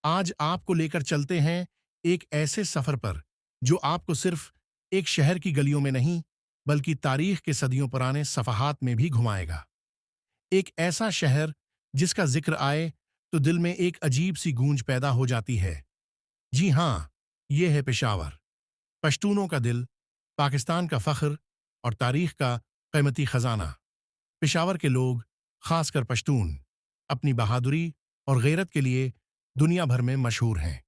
आज आपको लेकर चलते हैं एक ऐसे सफर पर जो आपको सिर्फ एक शहर की गलियों में नहीं बल्कि तारीख के सदियों पुराने सफहात में भी घुमाएगा। एक ऐसा शहर जिसका जिक्र आए तो दिल में एक अजीब सी गूंज पैदा हो जाती है। जी हाँ, ये है पेशावर, पश्तूनों का दिल, पाकिस्तान का फख्र और तारीख का कीमती खजाना। पेशावर के लोग, खासकर पश्तून, अपनी बहादुरी और गैरत के लिए दुनिया भर में मशहूर हैं।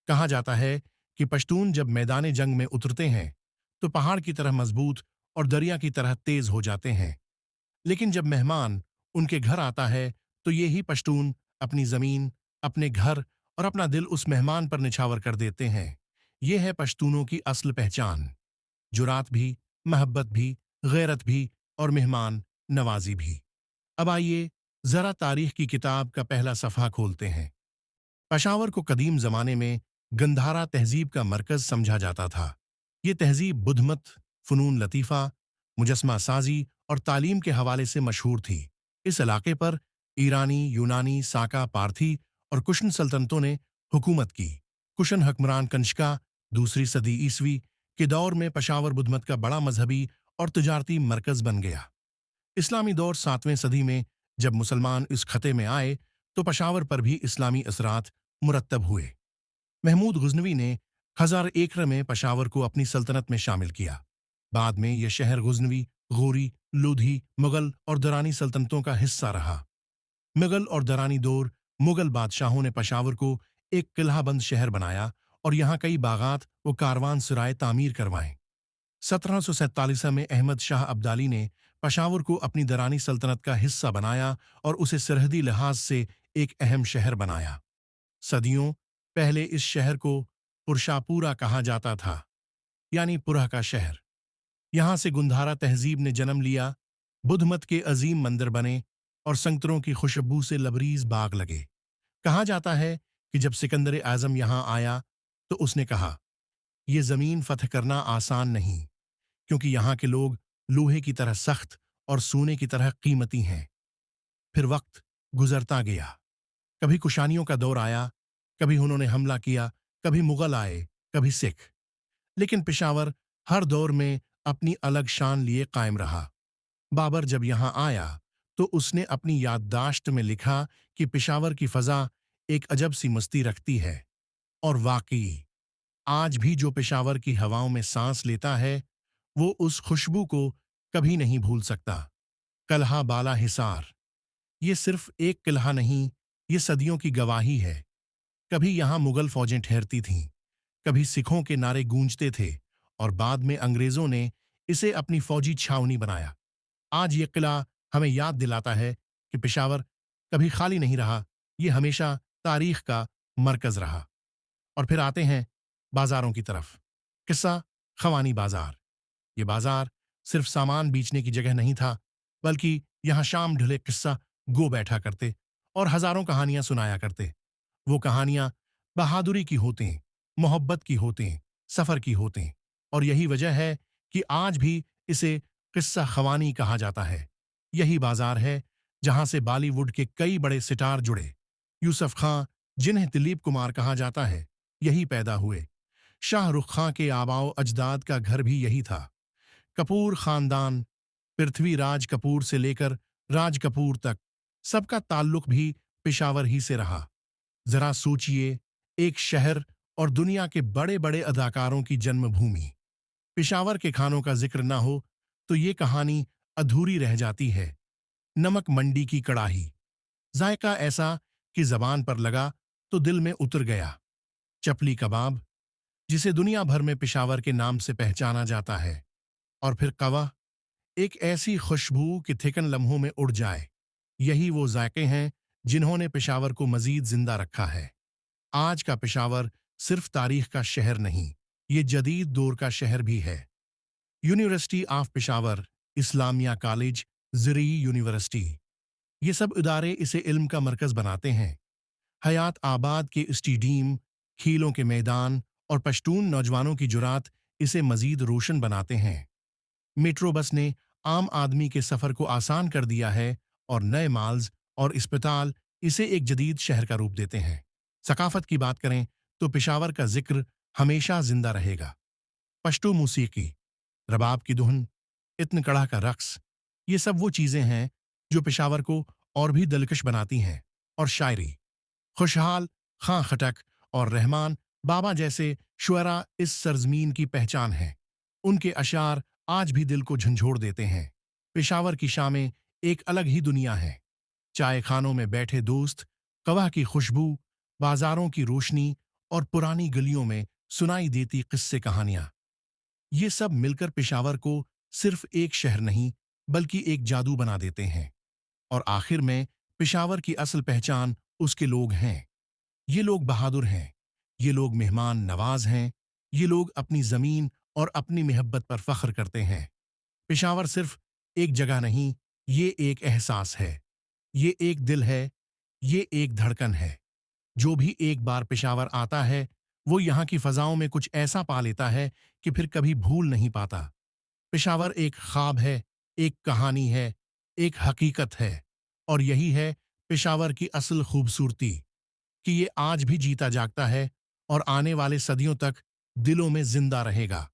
कहा जाता है कि पश्तून जब मैदान जंग में उतरते हैं तो पहाड़ की तरह मजबूत और दरिया की तरह तेज हो जाते हैं। लेकिन जब मेहमान उनके घर आता है तो ये ही पश्तून अपनी जमीन, अपने घर और अपना दिल उस मेहमान पर निछावर कर देते हैं। ये है पश्तूनों की असल पहचान, जुरात भी, मोहब्बत भी, गैरत भी और मेहमान नवाजी भी। अब आइए जरा तारीख की किताब का पहला सफ़ा खोलते हैं। पेशावर को कदीम जमाने में गंधारा तहजीब का मरकज समझा जाता था। ये तहजीब बुधमत, फ़नून लतीफ़ा, मुजस्मा साजी और तालीम के हवाले से मशहूर थी। इस इलाके पर ईरानी, यूनानी, साका, पार्थी और कुशन सल्तनतों ने हुकूमत की। कुशन हुक्मरान कंशका दूसरी सदी ईसवी के दौर में पेशावर बुधमत का बड़ा मजहबी और तिजारती मरकज बन गया। इस्लामी दौर 7वीं सदी में जब मुसलमान इस खते में आए तो पेशावर पर भी इस्लामी असरात मुरत्तब हुए। महमूद गजनवी ने 1001 में पेशावर को अपनी सल्तनत में शामिल किया। बाद में यह शहर गजनवी, गोरी, लोधी, मुगल और दरानी सल्तनतों का हिस्सा रहा। मुगल और दरानी दौर मुगल बादशाहों ने पेशावर को एक किलाबंद शहर बनाया और यहाँ कई बागात व कारवान सराय तामीर करवाएं। 1747 में अहमद शाह अब्दाली ने पेशावर को अपनी दरानी सल्तनत का हिस्सा बनाया और उसे सरहदी लिहाज से एक अहम शहर बनाया। सदियों पहले इस शहर को पुरशापूरा कहा जाता था, यानी पुरह का शहर। यहाँ से गुंधारा तहजीब ने जन्म लिया, बुधमत के अजीम मंदिर बने और संगतरों की खुशबू से लबरीज बाग लगे। कहा जाता है कि जब सिकंदर आजम यहाँ आया तो उसने कहा, ये जमीन फतह करना आसान नहीं, क्योंकि यहाँ के लोग लोहे की तरह सख्त और सोने की तरह कीमती हैं। फिर वक्त गुजरता गया, कभी कुशानियों का दौर आया, कभी उन्होंने हमला किया, कभी मुगल आए, कभी सिख। लेकिन पेशावर हर दौर में अपनी अलग शान लिए कायम रहा। बाबर जब यहाँ आया तो उसने अपनी याददाश्त में लिखा कि पेशावर की फजा एक अजब सी मस्ती रखती है। और वाकई आज भी जो पेशावर की हवाओं में सांस लेता है वो उस खुशबू को कभी नहीं भूल सकता। कलहा बाला हिसार, ये सिर्फ एक किला नहीं, ये सदियों की गवाही है। कभी यहाँ मुगल फौजें ठहरती थीं, कभी सिखों के नारे गूंजते थे और बाद में अंग्रेजों ने इसे अपनी फौजी छावनी बनाया। आज ये किला हमें याद दिलाता है कि पेशावर कभी खाली नहीं रहा, ये हमेशा तारीख का मरकज रहा। और फिर आते हैं बाजारों की तरफ। किस्सा खवानी बाजार। ये बाजार सिर्फ सामान बेचने की जगह नहीं था, बल्कि यहाँ शाम ढले किस्सा गो बैठा करते और हजारों कहानियां सुनाया करते। वो कहानियां बहादुरी की होती, मोहब्बत की होती, सफर की होती। और यही वजह है कि आज भी इसे किस्सा खवानी कहा जाता है। यही बाजार है जहां से बॉलीवुड के कई बड़े सितार जुड़े। यूसुफ खां, जिन्हें दिलीप कुमार कहा जाता है, यही पैदा हुए। शाहरुख खां के आबाओ अजदाद का घर भी यही था। कपूर खानदान, पृथ्वीराज कपूर से लेकर राज कपूर तक, सबका ताल्लुक भी पेशावर ही से रहा। जरा सोचिए, एक शहर और दुनिया के बड़े बड़े अदाकारों की जन्मभूमि। पेशावर के खानों का जिक्र ना हो तो ये कहानी अधूरी रह जाती है। नमक मंडी की कड़ाही, जायका ऐसा कि जबान पर लगा तो दिल में उतर गया। चपली कबाब, जिसे दुनिया भर में पेशावर के नाम से पहचाना जाता है। और फिर कवा, एक ऐसी खुशबू कि थिकन लम्हों में उड़ जाए। यही वो जायके हैं जिन्होंने पेशावर को मजीद जिंदा रखा है। आज का पेशावर सिर्फ तारीख का शहर नहीं, ये जदीद दौर का शहर भी है। University of Peshawar, Islamia college, ज़िरी यूनिवर्सिटी, ये सब इदारे इसे इल्म का मरकज बनाते हैं। हयात आबाद के स्टेडियम, खेलों के मैदान और पश्तून नौजवानों की जुरात इसे मजीद रोशन बनाते हैं। मेट्रो बस ने आम आदमी के सफर को आसान कर दिया है और नए माल्स और अस्पताल इसे एक जदीद शहर का रूप देते हैं। सकाफत की बात करें तो पेशावर का जिक्र हमेशा जिंदा रहेगा। पश्तो मूसीकी, रबाब की धुन, इत्न कड़ा का रक्स, ये सब वो चीजें हैं जो पेशावर को और भी दिलकश बनाती हैं। और शायरी, खुशहाल, खां खटक और रहमान बाबा जैसे शुअरा इस सरजमीन की पहचान हैं। उनके अशार आज भी दिल को झंझोड़ देते हैं। पेशावर की शामें एक अलग ही दुनिया है। चाय खानों में बैठे दोस्त, कवाह की खुशबू, बाजारों की रोशनी और पुरानी गलियों में सुनाई देती किस्से कहानियां, ये सब मिलकर पेशावर को सिर्फ एक शहर नहीं बल्कि एक जादू बना देते हैं। और आखिर में पेशावर की असल पहचान उसके लोग हैं। ये लोग बहादुर हैं, ये लोग मेहमान नवाज हैं, ये लोग अपनी जमीन और अपनी मोहब्बत पर फख्र करते हैं। पेशावर सिर्फ एक जगह नहीं, ये एक एहसास है, ये एक दिल है, ये एक धड़कन है। जो भी एक बार पेशावर आता है वो यहाँ की फजाओं में कुछ ऐसा पा लेता है कि फिर कभी भूल नहीं पाता। पेशावर एक ख्वाब है, एक कहानी है, एक हकीकत है। और यही है पेशावर की असल खूबसूरती, कि ये आज भी जीता जागता है और आने वाले सदियों तक दिलों में जिंदा रहेगा।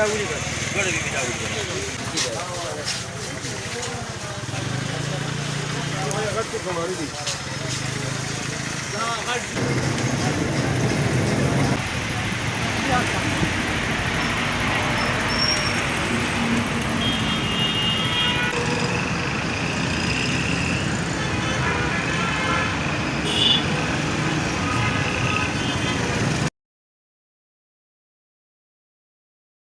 बिदागुड़ी कर, गड़ भी बिदागुड़ी कर।